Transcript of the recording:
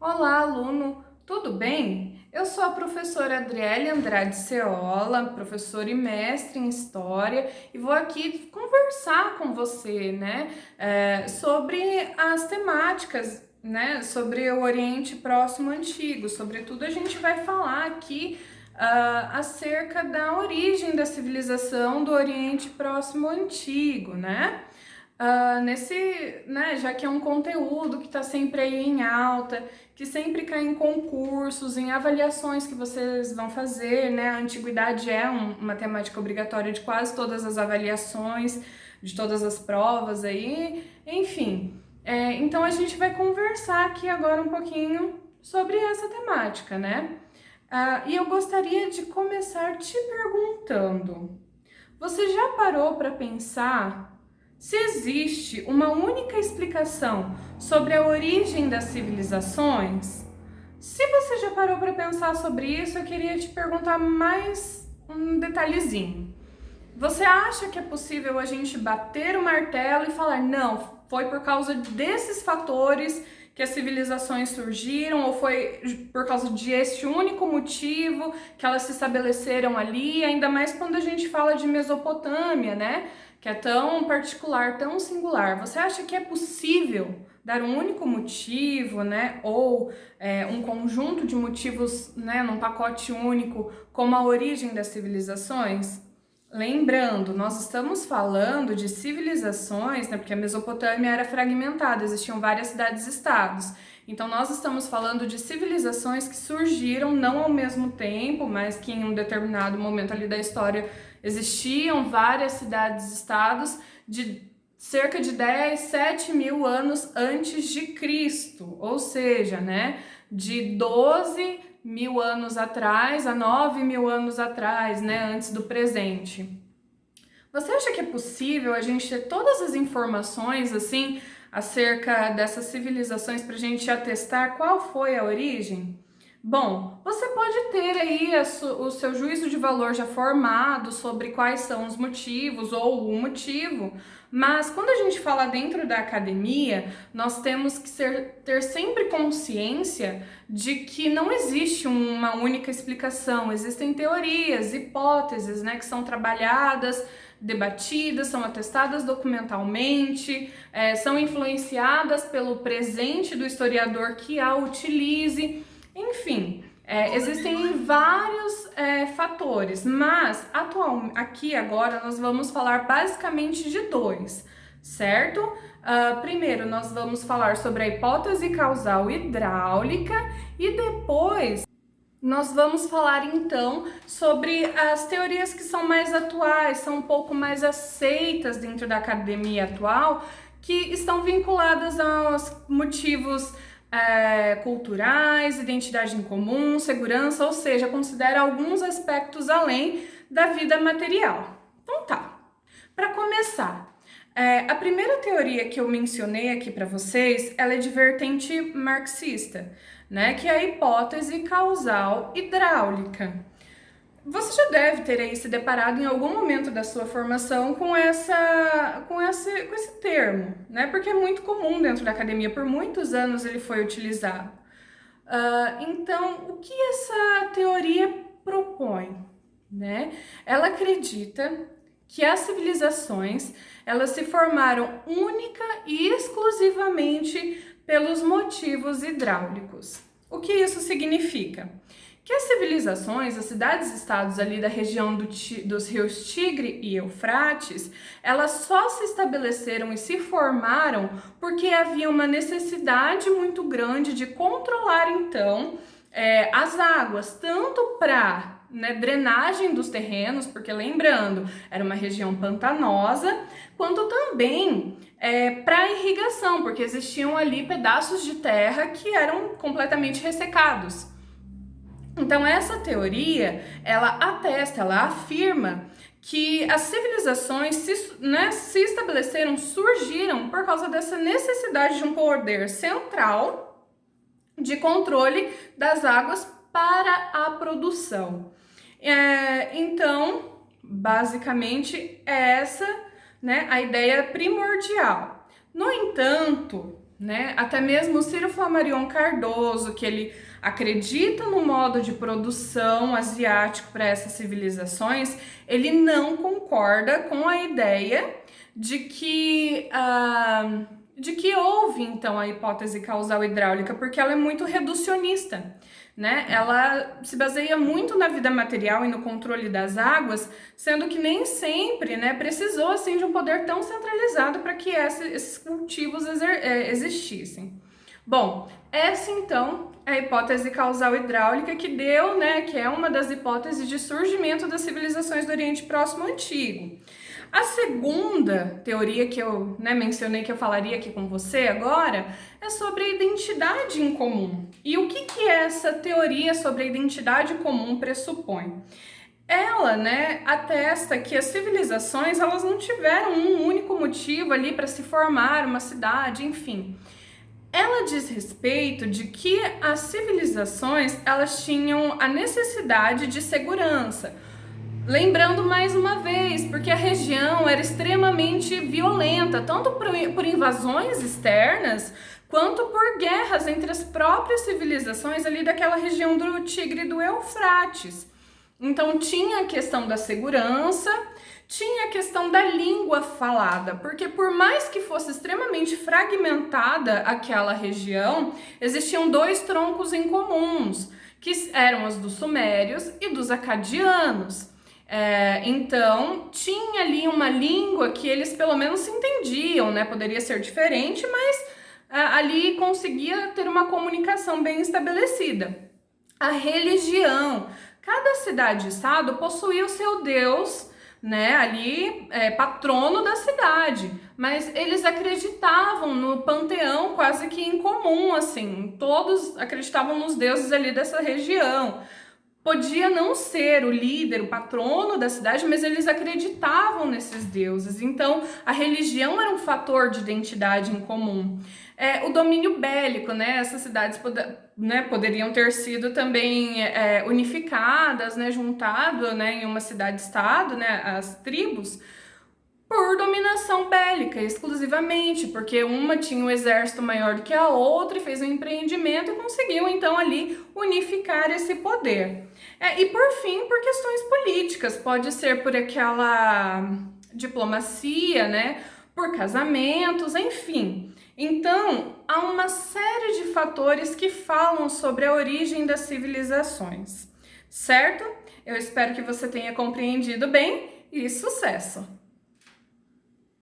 Olá, aluno, tudo bem? Eu sou a professora Adriele Andrade Ceola, professora e mestre em História, e vou aqui conversar com você, sobre as temáticas, sobre o Oriente Próximo Antigo. Sobretudo, a gente vai falar aqui acerca da origem da civilização do Oriente Próximo Antigo, já que é um conteúdo que está sempre aí em alta, que sempre cai em concursos, em avaliações que vocês vão fazer, né? A antiguidade é uma temática obrigatória de quase todas as avaliações, de todas as provas aí, enfim. Então a gente vai conversar aqui agora um pouquinho sobre essa temática, né? E eu gostaria de começar te perguntando: você já parou para pensar se existe uma única explicação sobre a origem das civilizações? Se você já parou para pensar sobre isso, eu queria te perguntar mais um detalhezinho. Você acha que é possível a gente bater o martelo e falar, não, foi por causa desses fatores que as civilizações surgiram, ou foi por causa de este único motivo que elas se estabeleceram ali, ainda mais quando a gente fala de Mesopotâmia, né? Que é tão particular, tão singular. Você acha que é possível dar um único motivo, né? Ou um conjunto de motivos, né, num pacote único, como a origem das civilizações? Lembrando, nós estamos falando de civilizações, né, porque a Mesopotâmia era fragmentada, existiam várias cidades-estados. Então, nós estamos falando de civilizações que surgiram não ao mesmo tempo, mas que em um determinado momento ali da história existiam várias cidades-estados de cerca de 10, 7 mil anos antes de Cristo, ou seja, né, de 12 mil anos atrás a 9 mil anos atrás, né, antes do presente. Você acha que é possível a gente ter todas as informações assim acerca dessas civilizações para a gente atestar qual foi a origem? Bom, você pode ter aí o seu juízo de valor já formado sobre quais são os motivos ou o motivo, mas quando a gente fala dentro da academia, nós temos que ter sempre consciência de que não existe uma única explicação, existem teorias, hipóteses, né, que são trabalhadas, debatidas, são atestadas documentalmente, são influenciadas pelo presente do historiador que a utilize. Enfim, existem vários fatores, mas aqui agora nós vamos falar basicamente de dois, certo? Primeiro, nós vamos falar sobre a hipótese causal hidráulica e depois nós vamos falar então sobre as teorias que são mais atuais, são um pouco mais aceitas dentro da academia atual, que estão vinculadas aos motivos culturais, identidade em comum, segurança, ou seja, considera alguns aspectos além da vida material. Então tá, para começar, a primeira teoria que eu mencionei aqui para vocês, ela é de vertente marxista, né, que é a hipótese causal hidráulica. Você já deve ter aí se deparado em algum momento da sua formação com esse termo, né? Porque é muito comum dentro da academia, por muitos anos ele foi utilizado. Então, o que essa teoria propõe, né? Ela acredita que as civilizações, elas se formaram única e exclusivamente pelos motivos hidráulicos. O que isso significa? Que as civilizações, as cidades-estados ali da região dos rios Tigre e Eufrates, elas só se estabeleceram e se formaram porque havia uma necessidade muito grande de controlar, então, as águas, tanto para drenagem dos terrenos, porque lembrando, era uma região pantanosa, quanto também para irrigação, porque existiam ali pedaços de terra que eram completamente ressecados. Então essa teoria, ela atesta, ela afirma que as civilizações se estabeleceram, surgiram por causa dessa necessidade de um poder central de controle das águas para a produção. Então, basicamente, é essa, né, a ideia primordial. No entanto, né? Até mesmo o Ciro Flammarion Cardoso, que ele acredita no modo de produção asiático para essas civilizações, ele não concorda com a ideia de que houve, então, a hipótese causal hidráulica, porque ela é muito reducionista, né? Ela se baseia muito na vida material e no controle das águas, sendo que nem sempre, né, precisou, assim, de um poder tão centralizado para que esses cultivos existissem. Bom, essa, então, é a hipótese causal hidráulica que deu, né, que é uma das hipóteses de surgimento das civilizações do Oriente Próximo Antigo. A segunda teoria que eu, né, mencionei que eu falaria aqui com você agora é sobre a identidade em comum. E o que essa teoria sobre a identidade comum pressupõe? Ela, né, atesta que as civilizações, elas não tiveram um único motivo ali para se formar uma cidade, enfim. Ela diz respeito de que as civilizações, elas tinham a necessidade de segurança. Lembrando mais uma vez, porque a região era extremamente violenta, tanto por invasões externas, quanto por guerras entre as próprias civilizações ali daquela região do Tigre e do Eufrates. Então tinha a questão da segurança, tinha a questão da língua falada, porque por mais que fosse extremamente fragmentada aquela região, existiam dois troncos em comuns, que eram os dos sumérios e dos acadianos. Então, tinha ali uma língua que eles pelo menos se entendiam, né? Poderia ser diferente, mas ali conseguia ter uma comunicação bem estabelecida. A religião. Cada cidade-estado possuía o seu deus, né? Ali, patrono da cidade. Mas eles acreditavam no panteão quase que em comum, assim. Todos acreditavam nos deuses ali dessa região. Podia não ser o líder, o patrono da cidade, mas eles acreditavam nesses deuses. Então, a religião era um fator de identidade em comum. O domínio bélico, né? Essas cidades poderiam ter sido também unificadas, né? Juntado, né? Em uma cidade-estado, né? As tribos, por dominação bélica, exclusivamente, porque uma tinha um exército maior do que a outra e fez um empreendimento e conseguiu, então, ali unificar esse poder. E, por fim, por questões políticas, pode ser por aquela diplomacia, né, por casamentos, enfim. Então, há uma série de fatores que falam sobre a origem das civilizações, certo? Eu espero que você tenha compreendido bem e sucesso!